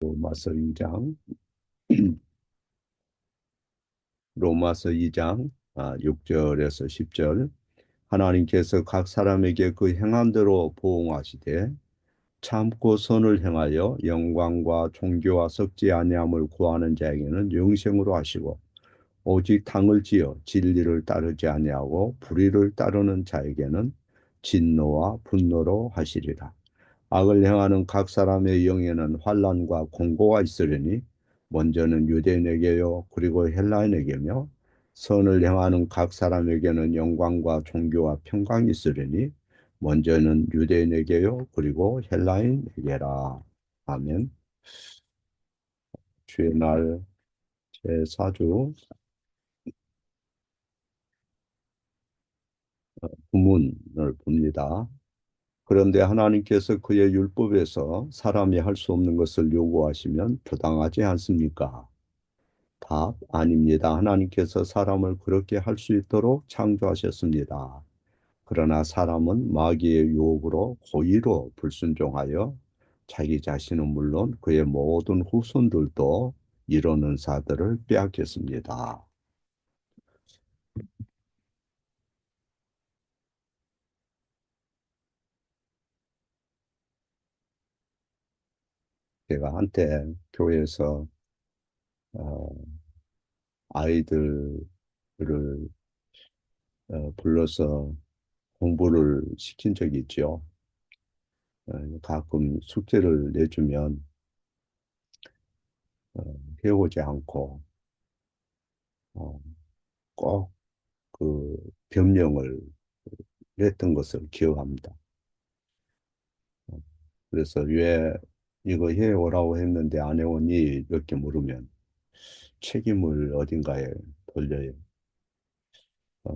로마서 2장, 로마서 2장 6절에서 10절. 하나님께서 각 사람에게 그 행함대로 보응하시되 참고 선을 행하여 영광과 존귀와 썩지 아니함을 구하는 자에게는 영생으로 하시고, 오직 당을 지어 진리를 따르지 아니하고 불의를 따르는 자에게는 진노와 분노로 하시리라. 악을 행하는 각 사람의 영에는 환난과 공고가 있으리니, 먼저는 유대인에게요 그리고 헬라인에게며, 선을 행하는 각 사람에게는 영광과 존귀와 평강이 있으리니, 먼저는 유대인에게요 그리고 헬라인에게라. 아멘. 주의 날 제4주 부문을 봅니다. 그런데 하나님께서 그의 율법에서 사람이 할 수 없는 것을 요구하시면 부당하지 않습니까? 답, 아닙니다. 하나님께서 사람을 그렇게 할 수 있도록 창조하셨습니다. 그러나 사람은 마귀의 유혹으로 고의로 불순종하여 자기 자신은 물론 그의 모든 후손들도 이런 은사들을 빼앗겼습니다. 제가 한때 교회에서 어, 아이들을 불러서 공부를 시킨 적이 있죠. 가끔 숙제를 내주면 해오지 않고 어, 꼭 그 변명을 했던 것을 기억합니다. 어, 그래서 왜 이거 해오라고 했는데 안 해오니 이렇게 물으면 책임을 어딘가에 돌려요.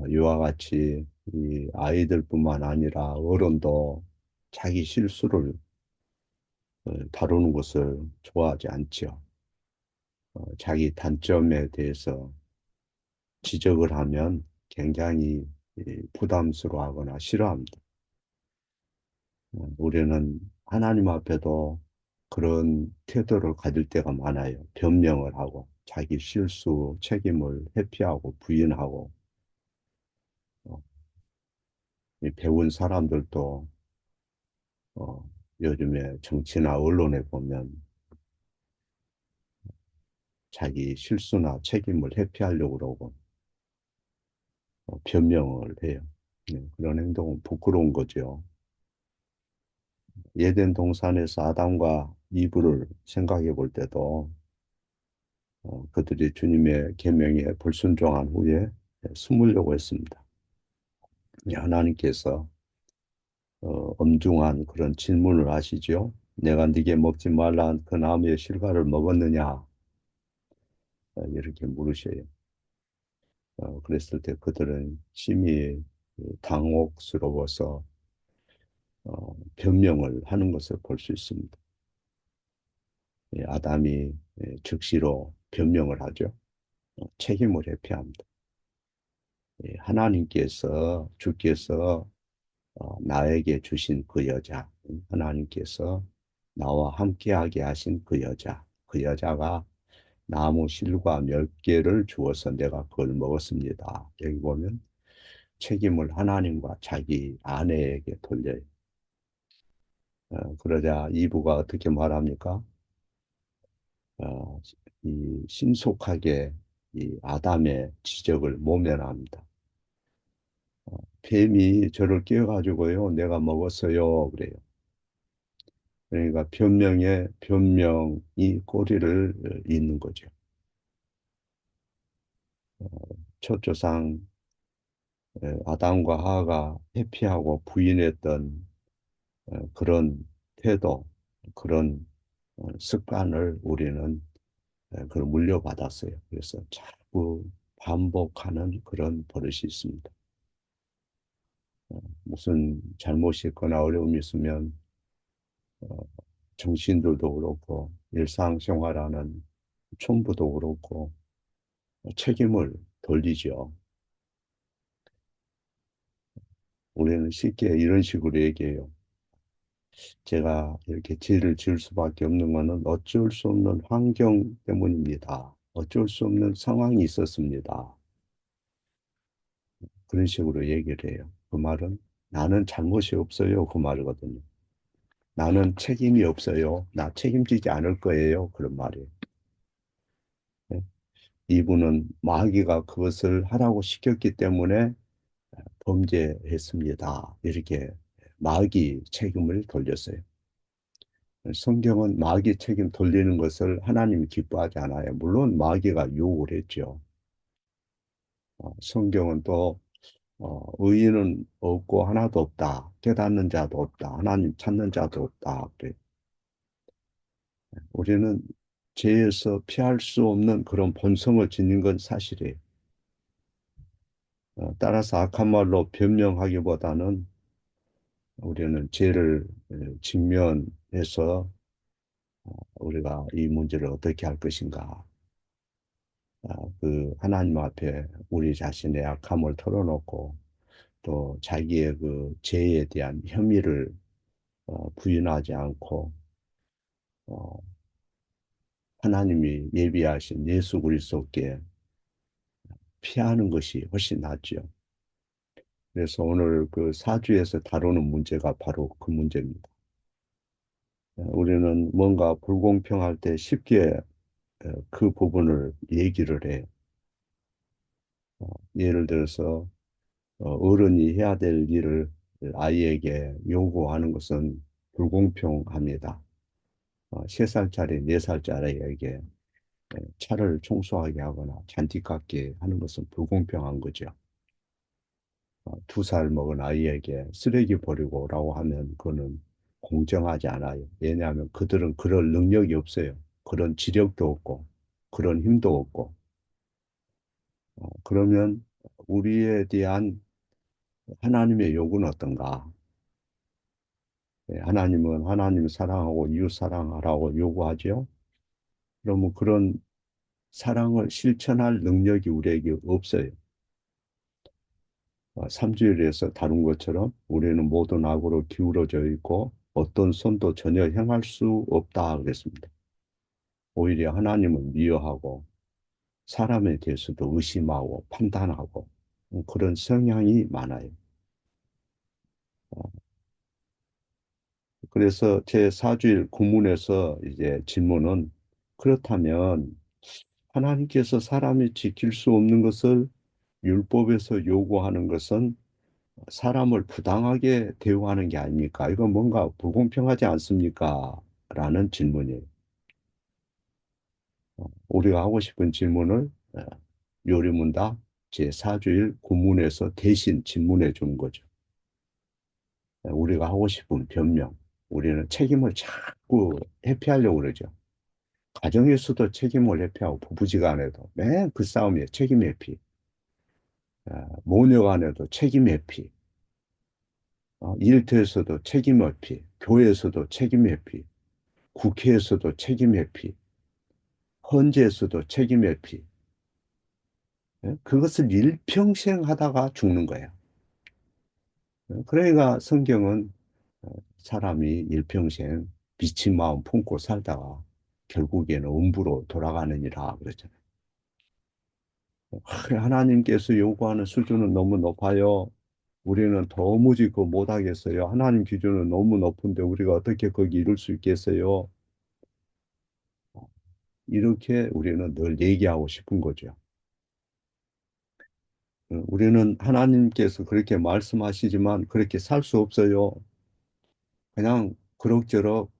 이와 같이 이 아이들뿐만 아니라 어른도 자기 실수를 다루는 것을 좋아하지 않죠. 자기 단점에 대해서 지적을 하면 굉장히 부담스러워하거나 싫어합니다. 우리는 하나님 앞에도 그런 태도를 가질 때가 많아요. 변명을 하고 자기 실수, 책임을 회피하고 부인하고, 어, 이 배운 사람들도 어, 요즘에 정치나 언론에 보면 자기 실수나 책임을 회피하려고 그러고 변명을 해요. 그런 행동은 부끄러운 거죠. 에덴 동산에서 아담과 이브를 생각해 볼 때도 그들이 주님의 계명에 불순종한 후에 숨으려고 했습니다. 하나님께서 엄중한 그런 질문을 하시죠. 내가 네게 먹지 말란 그 나무의 실과를 먹었느냐? 이렇게 물으셔요. 그랬을 때 그들은 심히 당혹스러워서 변명을 하는 것을 볼 수 있습니다. 아담이 즉시로 변명을 하죠. 책임을 회피합니다. 하나님께서 주께서 나에게 주신 그 여자, 하나님께서 나와 함께하게 하신 그 여자, 그 여자가 나무 실과 몇 개를 주어서 내가 그걸 먹었습니다. 여기 보면 책임을 하나님과 자기 아내에게 돌려요. 그러자 이브가 어떻게 말합니까? 어, 이 신속하게 이 아담의 지적을 모면합니다. 뱀이 저를 깨워가지고요, 내가 먹었어요. 그래요. 그러니까 변명에 변명이 꼬리를 잇는 거죠. 어, 첫 조상 아담과 하와가 회피하고 부인했던 그런 태도, 그런 습관을 우리는 그걸 물려받았어요. 그래서 자꾸 반복하는 그런 버릇이 있습니다. 무슨 잘못이 있거나 어려움이 있으면 어, 정치인들도 그렇고 일상생활하는 총부도 그렇고 책임을 돌리죠. 우리는 쉽게 이런 식으로 얘기해요. 제가 이렇게 죄를 지을 수밖에 없는 것은 어쩔 수 없는 환경 때문입니다. 어쩔 수 없는 상황이 있었습니다. 그런 식으로 얘기를 해요. 그 말은 나는 잘못이 없어요. 그 말이거든요. 나는 책임이 없어요. 나 책임지지 않을 거예요. 그런 말이에요. 네. 이분은 마귀가 그것을 하라고 시켰기 때문에 범죄했습니다. 이렇게 마귀 책임을 돌렸어요. 성경은 마귀 책임 돌리는 것을 하나님이 기뻐하지 않아요. 물론 마귀가 유혹을 했죠. 성경은 또 의인은 없고 하나도 없다. 깨닫는 자도 없다. 하나님 찾는 자도 없다. 그래. 우리는 죄에서 피할 수 없는 그런 본성을 지닌 건 사실이에요. 따라서 악한 말로 변명하기보다는 우리는 죄를 직면해서 우리가 이 문제를 어떻게 할 것인가. 그 하나님 앞에 우리 자신의 약함을 털어놓고 또 자기의 그 죄에 대한 혐의를 부인하지 않고 어, 하나님이 예비하신 예수 그리스도께 피하는 것이 훨씬 낫죠. 그래서 오늘 그 사주에서 다루는 문제가 바로 그 문제입니다. 우리는 뭔가 불공평할 때 쉽게 그 부분을 얘기를 해요. 예를 들어서 어른이 해야 될 일을 아이에게 요구하는 것은 불공평합니다. 3살짜리, 4살짜리에게 차를 청소하게 하거나 잔디 깎게 하는 것은 불공평한 거죠. 2살 먹은 아이에게 쓰레기 버리고 오라고 하면 그거는 공정하지 않아요. 왜냐하면 그들은 그럴 능력이 없어요. 그런 지력도 없고, 그런 힘도 없고. 그러면 우리에 대한 하나님의 요구는 어떤가? 하나님은 하나님 사랑하고 이웃 사랑하라고 요구하죠. 그러면 그런 사랑을 실천할 능력이 우리에게 없어요. 3주일에서 다룬 것처럼 우리는 모든 악으로 기울어져 있고 어떤 선도 전혀 행할 수 없다 그랬습니다. 오히려 하나님을 미워하고 사람에 대해서도 의심하고 판단하고 그런 성향이 많아요. 그래서 제 4주일 구문에서 이제 질문은 그렇다면 하나님께서 사람이 지킬 수 없는 것을 율법에서 요구하는 것은 사람을 부당하게 대우하는 게 아닙니까? 이건 뭔가 불공평하지 않습니까? 라는 질문이에요. 우리가 하고 싶은 질문을 요리문답 제4주일 구문에서 대신 질문해 주는 거죠. 우리가 하고 싶은 변명, 우리는 책임을 자꾸 회피하려고 그러죠. 가정에서도 책임을 회피하고 부부지간에도 맨 그 싸움이에요. 책임 회피. 모녀 간에도 책임 회피. 일터에서도 책임 회피. 교회에서도 책임 회피. 국회에서도 책임 회피. 헌재에서도 책임 회피. 그것을 일평생 하다가 죽는 거예요. 그러니까 성경은 사람이 일평생 비친 마음 품고 살다가 결국에는 음부로 돌아가느니라 그러잖아요. 하나님께서 요구하는 수준은 너무 높아요. 우리는 도무지 그거 못하겠어요. 하나님 기준은 너무 높은데 우리가 어떻게 거기 이룰 수 있겠어요? 이렇게 우리는 늘 얘기하고 싶은 거죠. 우리는 하나님께서 그렇게 말씀하시지만 그렇게 살 수 없어요. 그냥 그럭저럭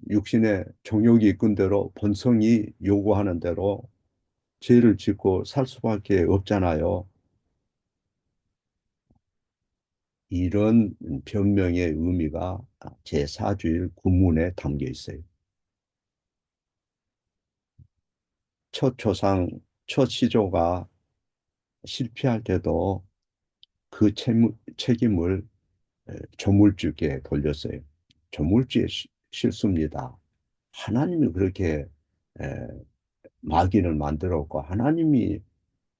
육신의 정욕이 이끈 대로 본성이 요구하는 대로 죄를 짓고 살 수밖에 없잖아요. 이런 변명의 의미가 제4주일 구문에 담겨 있어요. 첫 조상, 첫 시조가 실패할 때도 그 책임을 조물주께 돌렸어요. 조물주의 실수입니다. 하나님이 그렇게 에, 마귀를 만들었고 하나님이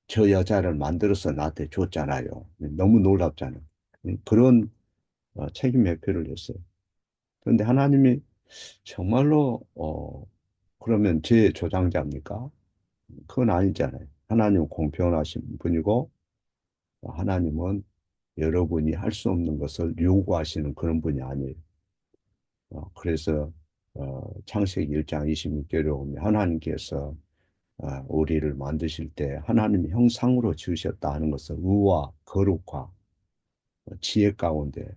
저 여자를 만들어서 나한테 줬잖아요. 너무 놀랍잖아요. 그런 책임 회피를 했어요. 그런데 하나님이 정말로 그러면 제 조장자입니까? 그건 아니잖아요. 하나님은 공평하신 분이고 하나님은 여러분이 할 수 없는 것을 요구하시는 그런 분이 아니에요. 그래서 창세기 1장 26절에 보면 하나님께서 우리를 만드실 때 하나님 형상으로 지으셨다 하는 것은 의와 거룩과 지혜 가운데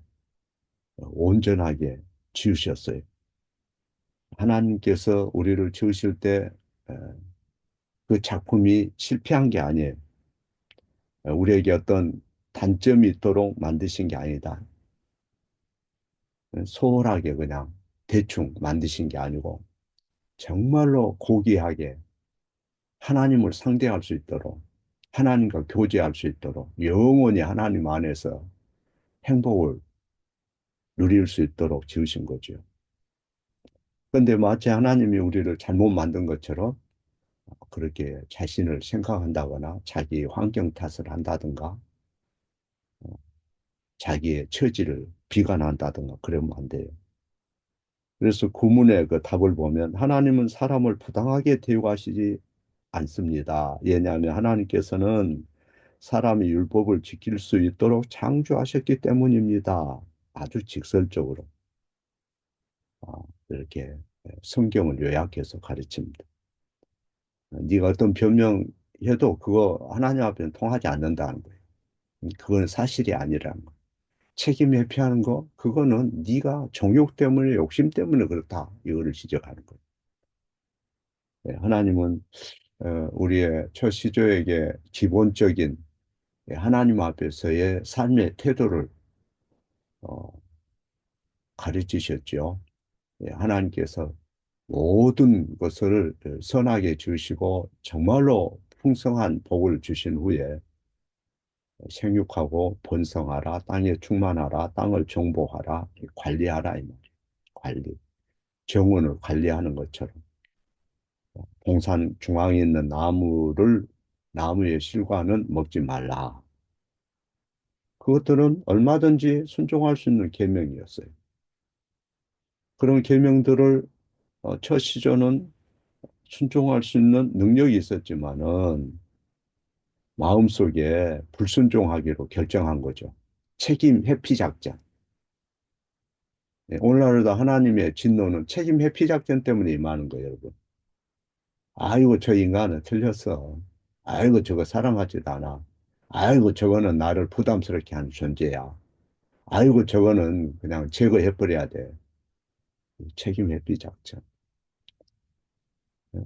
온전하게 지으셨어요. 하나님께서 우리를 지으실 때 그 작품이 실패한 게 아니에요. 우리에게 어떤 단점이 있도록 만드신 게 아니다. 소홀하게 그냥 대충 만드신 게 아니고 정말로 고귀하게 하나님을 상대할 수 있도록 하나님과 교제할 수 있도록 영원히 하나님 안에서 행복을 누릴 수 있도록 지으신 거죠. 그런데 마치 하나님이 우리를 잘못 만든 것처럼 그렇게 자신을 생각한다거나 자기 환경 탓을 한다든가 자기의 처지를 비관한다든가 그러면 안 돼요. 그래서 구문의 그 답을 보면 하나님은 사람을 부당하게 대우하시지 않습니다. 왜냐하면 하나님께서는 사람이 율법을 지킬 수 있도록 창조하셨기 때문입니다. 아주 직설적으로 아, 이렇게 성경을 요약해서 가르칩니다. 네가 어떤 변명해도 그거 하나님 앞에는 통하지 않는다는 거예요. 그건 사실이 아니라는 거예요. 책임 회피하는 거 그거는 네가 정욕 때문에 욕심 때문에 그렇다 이거를 지적하는 거예요. 네, 하나님은 우리의 처시조에게 기본적인 하나님 앞에서의 삶의 태도를 어, 가르치셨죠. 예, 하나님께서 모든 것을 선하게 주시고 정말로 풍성한 복을 주신 후에 생육하고 번성하라, 땅에 충만하라, 땅을 정복하라, 관리하라 이 말이에요. 관리, 정원을 관리하는 것처럼 동산 중앙에 있는 나무의 실과는 먹지 말라. 그것들은 얼마든지 순종할 수 있는 계명이었어요. 그런 계명들을 첫 시조는 순종할 수 있는 능력이 있었지만은 마음속에 불순종하기로 결정한 거죠. 책임 회피 작전. 예, 오늘날도 하나님의 진노는 책임 회피 작전 때문에 임하는 거예요, 여러분. 아이고, 저 인간은 틀렸어. 아이고, 저거 사랑하지도 않아. 아이고, 저거는 나를 부담스럽게 하는 존재야. 아이고, 저거는 그냥 제거해버려야 돼. 책임 회피 작전.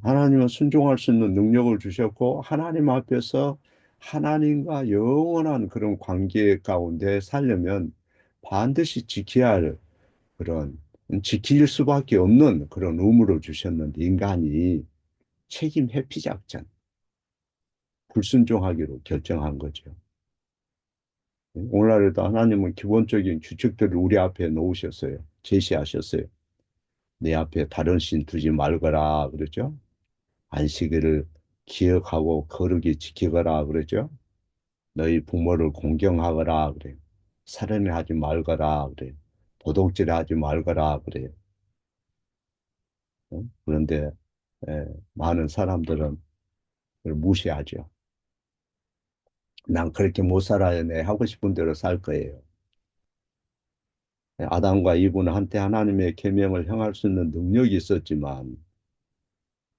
하나님은 순종할 수 있는 능력을 주셨고, 하나님 앞에서 하나님과 영원한 그런 관계 가운데 살려면 반드시 지켜야 할 그런, 지킬 수밖에 없는 그런 의무를 주셨는데, 인간이 책임 회피 작전, 불순종하기로 결정한 거죠. 오늘날에도 하나님은 기본적인 규칙들을 우리 앞에 놓으셨어요. 제시하셨어요. 내 앞에 다른 신 두지 말거라, 그러죠? 안식일을 기억하고 거룩히 지키거라 그러죠. 너희 부모를 공경하거라 그래요. 살인을 하지 말거라 그래요. 도둑질 하지 말거라 그래요. 그런데 많은 사람들은 그걸 무시하죠. 난 그렇게 못 살아야 내 하고 싶은 대로 살 거예요. 아담과 이브는 한때 하나님의 계명을 행할 수 있는 능력이 있었지만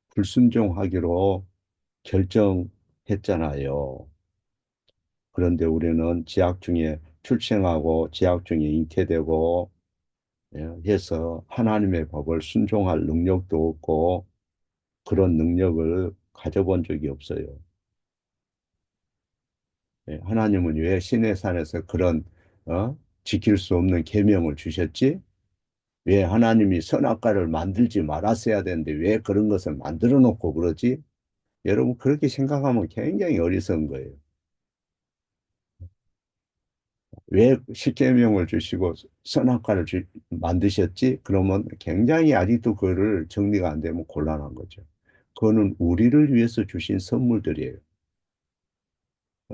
불순종하기로 결정했잖아요. 그런데 우리는 지학 중에 출생하고 지학 중에 잉태되고 해서 하나님의 법을 순종할 능력도 없고 그런 능력을 가져본 적이 없어요. 하나님은 왜 시내 산에서 그런 지킬 수 없는 계명을 주셨지? 왜 하나님이 선악과를 만들지 말았어야 되는데 왜 그런 것을 만들어 놓고 그러지? 여러분 그렇게 생각하면 굉장히 어리석은 거예요. 왜 십계명을 주시고 선악과를 만드셨지? 그러면 굉장히 아직도 그거를 정리가 안 되면 곤란한 거죠. 그거는 우리를 위해서 주신 선물들이에요.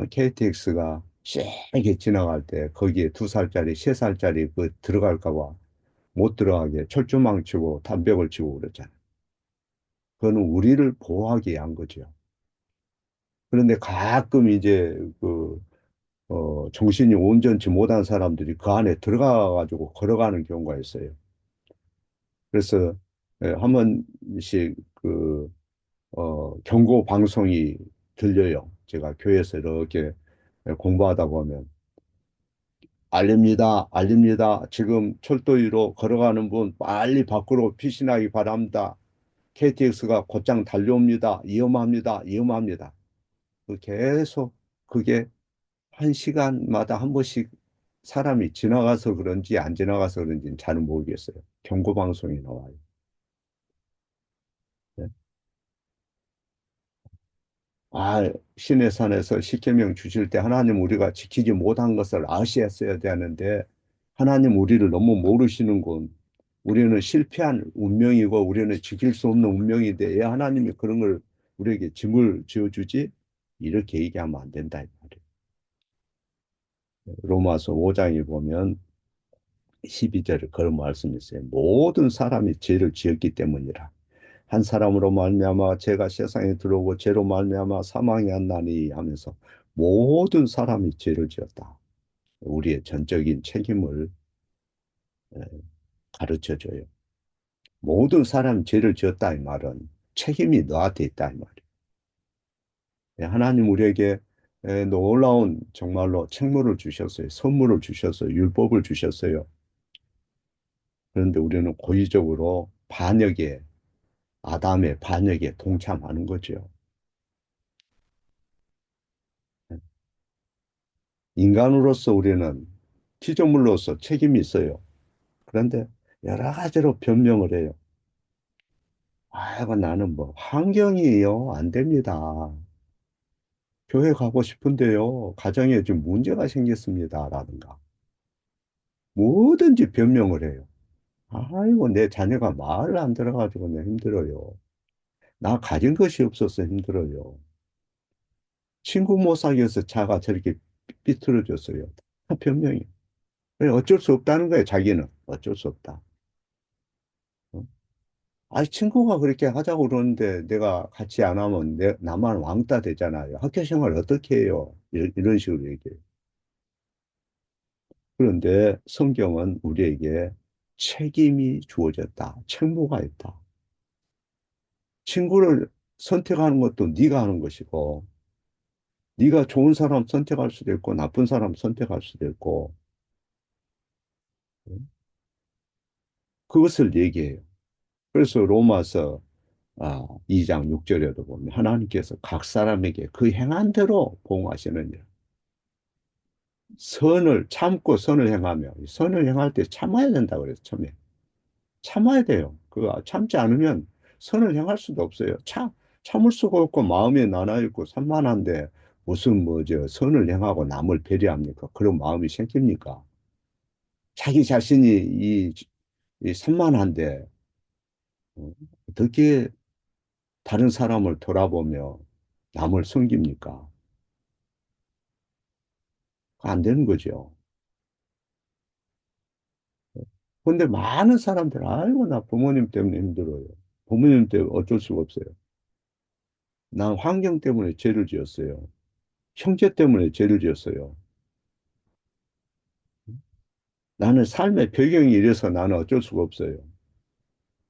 KTX가 세게 지나갈 때 거기에 2살짜리, 3살짜리 그 들어갈까 봐 못 들어가게 철조망 치고 담벼락을 치고 그러잖아요. 그거는 우리를 보호하기 위한 거죠. 그런데 가끔 이제 정신이 온전치 못한 사람들이 그 안에 들어가가지고 걸어가는 경우가 있어요. 그래서 한 번씩 경고 방송이 들려요. 제가 교회에서 이렇게 공부하다 보면 알립니다. 알립니다. 지금 철도 위로 걸어가는 분 빨리 밖으로 피신하기 바랍니다. KTX가 곧장 달려옵니다. 위험합니다. 위험합니다. 계속 그게 1시간마다 한 번씩 사람이 지나가서 그런지 안 지나가서 그런지는 잘은 모르겠어요. 경고 방송이 나와요. 네. 아, 신의 산에서 십계명 주실 때 하나님 우리가 지키지 못한 것을 아시았어야 되는데 하나님 우리를 너무 모르시는 건 우리는 실패한 운명이고 우리는 지킬 수 없는 운명인데 왜 하나님이 그런 걸 우리에게 짐을 지어주지? 이렇게 얘기하면 안 된다 이 말이에요. 로마서 5장에 보면 12절에 그런 말씀이 있어요. 모든 사람이 죄를 지었기 때문이라. 한 사람으로 말미암아 죄가 세상에 들어오고 죄로 말미암아 사망이 왔나니 하면서 모든 사람이 죄를 지었다. 우리의 전적인 책임을 에, 가르쳐 줘요. 모든 사람이 죄를 지었다 이 말은 책임이 너한테 있다 이 말이에요. 하나님 우리에게 놀라운 정말로 책무를 주셨어요. 선물을 주셨어요. 율법을 주셨어요. 그런데 우리는 고의적으로 아담의 반역에 동참하는 거죠. 인간으로서 우리는 피조물로서 책임이 있어요. 그런데 여러 가지로 변명을 해요. 아이고, 나는 뭐, 환경이에요. 안 됩니다. 교회 가고 싶은데요. 가정에 좀 문제가 생겼습니다. 라든가. 뭐든지 변명을 해요. 아이고, 내 자녀가 마을 안 들어가지고 내 힘들어요. 나 가진 것이 없어서 힘들어요. 친구 못 사귀어서 차가 저렇게 삐뚤어졌어요. 다 변명이에요. 어쩔 수 없다는 거예요, 자기는. 어쩔 수 없다. 어? 아니, 친구가 그렇게 하자고 그러는데 내가 같이 안 하면 나만 왕따 되잖아요. 학교 생활 어떻게 해요? 이런 식으로 얘기해요. 그런데 성경은 우리에게 책임이 주어졌다. 책무가 있다. 친구를 선택하는 것도 네가 하는 것이고, 네가 좋은 사람 선택할 수도 있고, 나쁜 사람 선택할 수도 있고, 그것을 얘기해요. 그래서 로마서 2장 6절에도 보면 하나님께서 각 사람에게 그 행한 대로 보응하시느니라. 선을 참고 선을 행하며 선을 행할 때 참아야 된다 그래서 처음에 참아야 돼요. 그 참지 않으면 선을 행할 수도 없어요. 참을 수가 없고 마음이 나눠 있고 산만한데 무슨 뭐저 선을 행하고 남을 배려합니까? 그런 마음이 생깁니까? 자기 자신이 이 산만한데 어떻게 다른 사람을 돌아보며 남을 섬깁니까? 안 되는 거죠. 근데 많은 사람들, 아이고, 나 부모님 때문에 힘들어요. 부모님 때문에 어쩔 수가 없어요. 난 환경 때문에 죄를 지었어요. 형제 때문에 죄를 지었어요. 나는 삶의 배경이 이래서 나는 어쩔 수가 없어요.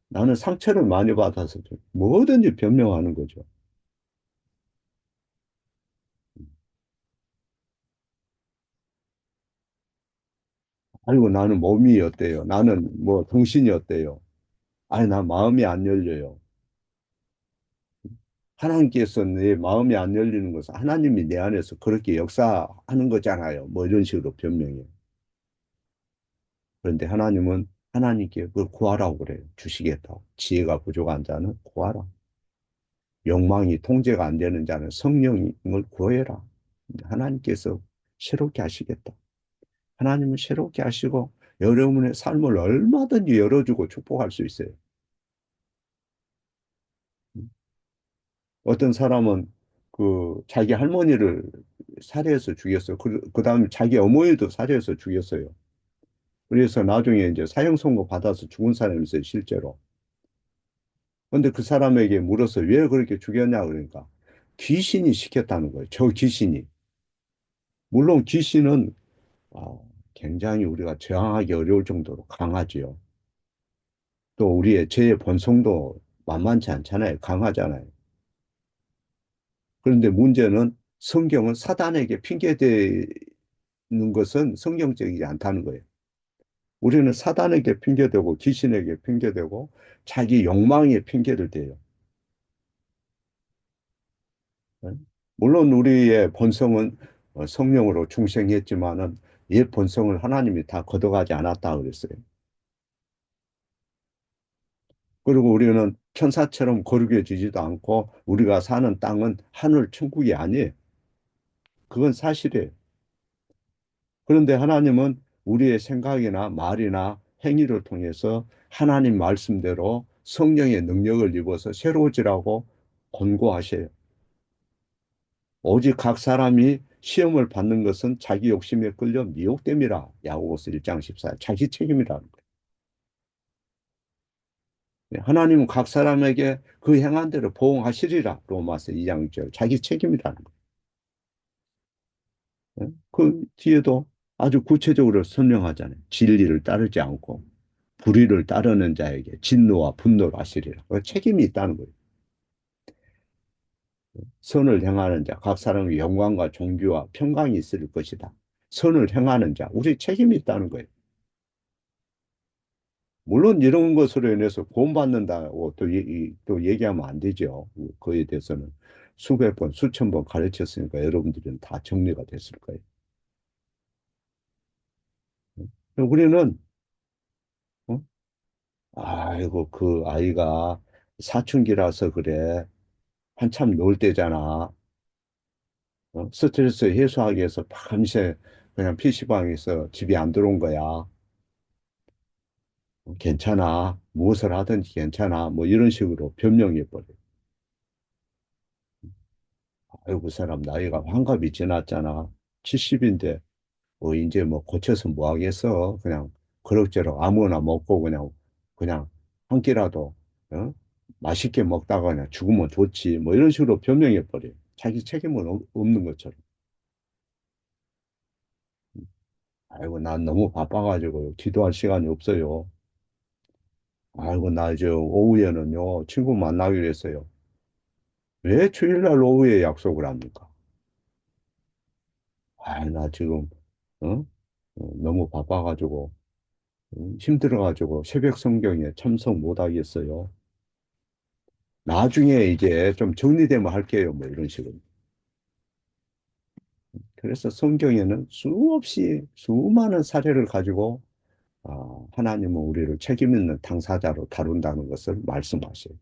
나는 상처를 많이 받아서 뭐든지 변명하는 거죠. 아이고, 나는 몸이 어때요? 나는 뭐 정신이 어때요? 아니, 나 마음이 안 열려요. 하나님께서 내 마음이 안 열리는 것은 하나님이 내 안에서 그렇게 역사하는 거잖아요. 뭐 이런 식으로 변명해요. 그런데 하나님은 하나님께 그걸 구하라고 그래요. 주시겠다고. 지혜가 부족한 자는 구하라. 욕망이 통제가 안 되는 자는 성령을 구해라. 하나님께서 새롭게 하시겠다. 하나님은 새롭게 하시고 여러분의 삶을 얼마든지 열어주고 축복할 수 있어요. 어떤 사람은 자기 할머니를 살해해서 죽였어요. 그 다음에 자기 어머니도 살해해서 죽였어요. 그래서 나중에 이제 사형 선고 받아서 죽은 사람이 있어요, 실제로. 근데 그 사람에게 물어서 왜 그렇게 죽였냐 그러니까 귀신이 시켰다는 거예요. 저 귀신이. 물론 귀신은 굉장히 우리가 저항하기 어려울 정도로 강하지요. 또 우리의 죄의 본성도 만만치 않잖아요. 강하잖아요. 그런데 문제는 성경은 사단에게 핑계대는 것은 성경적이지 않다는 거예요. 우리는 사단에게 핑계대고 귀신에게 핑계대고 자기 욕망에 핑계를 대요. 네? 물론 우리의 본성은 성령으로 중생했지만은 옛 본성을 하나님이 다 걷어가지 않았다 그랬어요. 그리고 우리는 천사처럼 거룩해지지도 않고 우리가 사는 땅은 하늘 천국이 아니에요. 그건 사실이에요. 그런데 하나님은 우리의 생각이나 말이나 행위를 통해서 하나님 말씀대로 성령의 능력을 입어서 새로워지라고 권고하셔요. 오직 각 사람이 시험을 받는 것은 자기 욕심에 끌려 미혹됨이라. 야고보서 1장 14절. 자기 책임이라는 거예요. 하나님은 각 사람에게 그 행한 대로 보응하시리라. 로마서 2장 6절. 자기 책임이라는 거예요. 그 뒤에도 아주 구체적으로 설명하잖아요. 진리를 따르지 않고 불의를 따르는 자에게 진노와 분노를 하시리라. 그 책임이 있다는 거예요. 선을 행하는 자, 각 사람의 영광과 존귀와 평강이 있을 것이다. 선을 행하는 자, 우리 책임이 있다는 거예요. 물론 이런 것으로 인해서 구원받는다고 또 얘기하면 안 되죠. 그에 대해서는 수백 번, 수천 번 가르쳤으니까 여러분들은 다 정리가 됐을 거예요. 우리는, 어? 아이고, 그 아이가 사춘기라서 그래. 한참 놀 때잖아. 스트레스 해소하기 위해서 밤새 그냥 PC방에서 집에 안 들어온 거야. 괜찮아. 무엇을 하든지 괜찮아. 뭐 이런 식으로 변명해버려. 아이고, 그 사람 나이가 환갑이 지났잖아. 70인데, 뭐, 이제 뭐, 고쳐서 뭐 하겠어. 그냥, 그럭저럭 아무거나 먹고 그냥, 한 끼라도, 어? 맛있게 먹다가 그냥 죽으면 좋지. 뭐, 이런 식으로 변명해버려. 자기 책임은 없는 것처럼. 아이고, 난 너무 바빠가지고, 기도할 시간이 없어요. 아이고, 나 이제 오후에는요, 친구 만나기로 했어요. 왜 주일날 오후에 약속을 합니까? 나 지금, 어? 너무 바빠가지고, 힘들어가지고 새벽 성경에 참석 못 하겠어요. 나중에 이제 좀 정리되면 할게요. 뭐 이런 식으로. 그래서 성경에는 수없이 수많은 사례를 가지고 하나님은 우리를 책임 있는 당사자로 다룬다는 것을 말씀하셔요.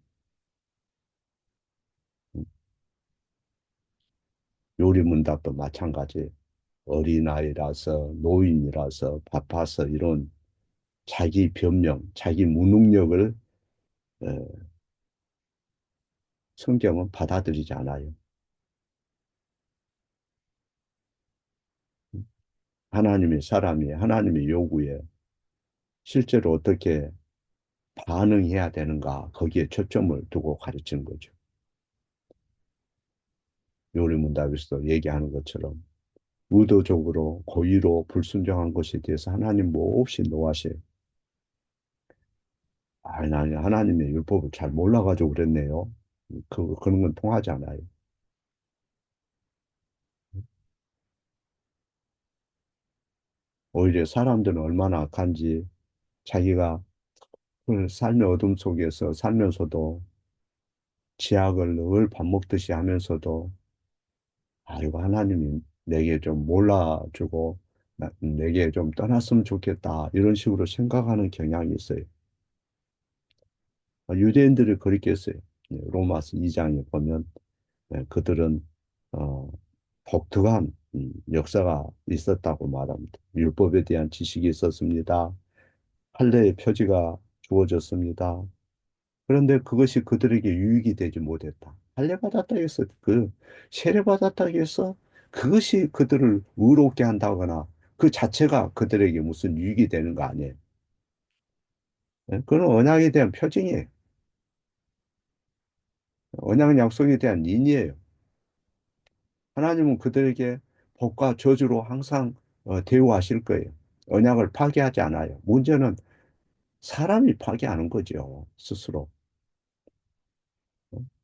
음, 요리문답도 마찬가지. 어린아이라서 노인이라서 바빠서 이런 자기 변명, 자기 무능력을 어, 성경은 받아들이지 않아요. 하나님의 사람이 하나님의 요구에 실제로 어떻게 반응해야 되는가 거기에 초점을 두고 가르치는 거죠. 요리문답에서도 얘기하는 것처럼 의도적으로 고의로 불순종한 것에 대해서 하나님 몹시 노하셔요. 나 하나님의 율법을 잘 몰라가지고 그랬네요. 그런 건 통하지 않아요. 오히려 사람들은 얼마나 악한지 자기가 그 삶의 어둠 속에서 살면서도 지약을 늘 밥 먹듯이 하면서도 이거 하나님이 내게 좀 몰라주고 내게 좀 떠났으면 좋겠다 이런 식으로 생각하는 경향이 있어요. 유대인들이 그렇게 했어요. 로마서 2장에 보면 그들은 어, 독특한 역사가 있었다고 말합니다. 율법에 대한 지식이 있었습니다. 할례의 표지가 주어졌습니다. 그런데 그것이 그들에게 유익이 되지 못했다. 할례 받았다 했어. 그 세례 받았다 했어. 그것이 그들을 의롭게 한다거나 그 자체가 그들에게 무슨 유익이 되는 거 아니에요. 예? 그건 언약에 대한 표징이에요. 언약은 약속에 대한 인이에요. 하나님은 그들에게 복과 저주로 항상 대우하실 거예요. 언약을 파기하지 않아요. 문제는 사람이 파기하는 거죠, 스스로.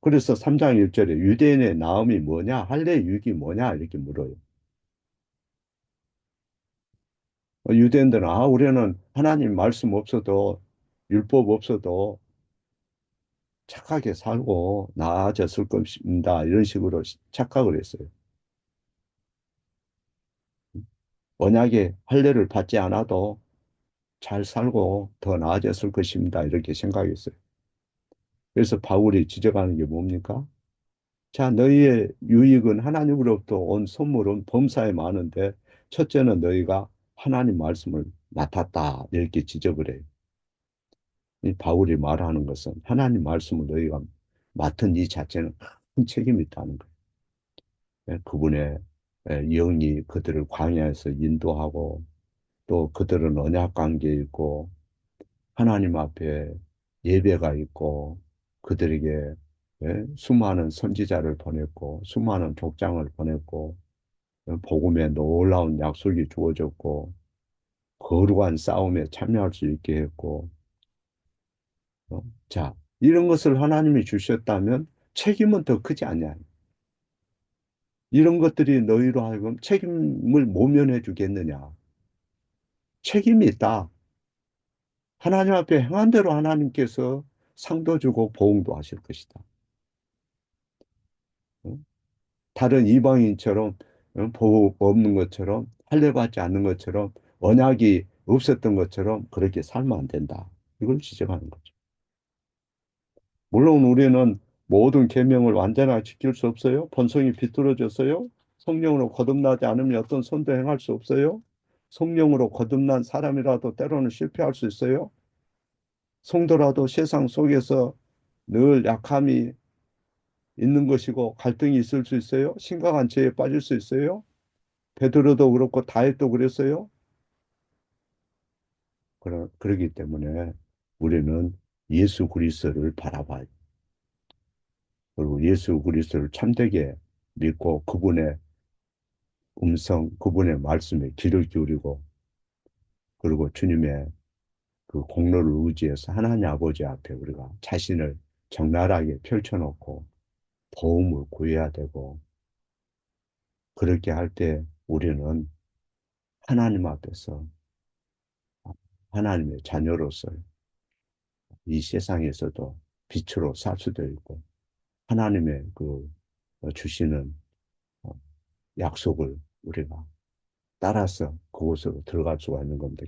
그래서 3장 1절에 유대인의 나음이 뭐냐? 할례 유익이 뭐냐? 이렇게 물어요. 유대인들은, 우리는 하나님 말씀 없어도, 율법 없어도 착하게 살고 나아졌을 것입니다. 이런 식으로 착각을 했어요. 언약의 할례를 받지 않아도 잘 살고 더 나아졌을 것입니다. 이렇게 생각했어요. 그래서 바울이 지적하는 게 뭡니까? 자, 너희의 유익은 하나님으로부터 온 선물은 범사에 많은데, 첫째는 너희가 하나님 말씀을 맡았다. 이렇게 지적을 해요. 이 바울이 말하는 것은 하나님 말씀을 너희가 맡은 이 자체는 큰 책임이 있다는 거예요. 그분의 영이 그들을 광야에서 인도하고, 또 그들은 언약 관계에 있고, 하나님 앞에 예배가 있고, 그들에게 수많은 선지자를 보냈고, 수많은 족장을 보냈고, 복음에 놀라운 약속이 주어졌고, 거룩한 싸움에 참여할 수 있게 했고, 자, 이런 것을 하나님이 주셨다면 책임은 더 크지 않냐. 이런 것들이 너희로 하여금 책임을 모면해 주겠느냐. 책임이 있다. 하나님 앞에 행한 대로 하나님께서 상도 주고 보응도 하실 것이다. 어? 다른 이방인처럼 복 없는 것처럼 할례 받지 않는 것처럼 언약이 없었던 것처럼 그렇게 살면 안 된다. 이걸 지적하는 거죠. 물론 우리는 모든 계명을 완전하게 지킬 수 없어요. 본성이 비뚤어졌어요. 성령으로 거듭나지 않으면 어떤 선도 행할 수 없어요. 성령으로 거듭난 사람이라도 때로는 실패할 수 있어요. 성도라도 세상 속에서 늘 약함이 있는 것이고 갈등이 있을 수 있어요. 심각한 죄에 빠질 수 있어요. 베드로도 그렇고 다윗도 그랬어요. 그러기 때문에 우리는 예수 그리스도를 바라봐야 돼. 그리고 예수 그리스도를 참되게 믿고 그분의 음성, 그분의 말씀에 귀를 기울이고 그리고 주님의 그 공로를 의지해서 하나님 아버지 앞에 우리가 자신을 적나라하게 펼쳐놓고 도움을 구해야 되고 그렇게 할 때 우리는 하나님 앞에서 하나님의 자녀로서 이 세상에서도 빛으로 살 수도 있고 하나님의 그 주시는 어, 약속을 우리가 따라서 그곳으로 들어갈 수가 있는 겁니다.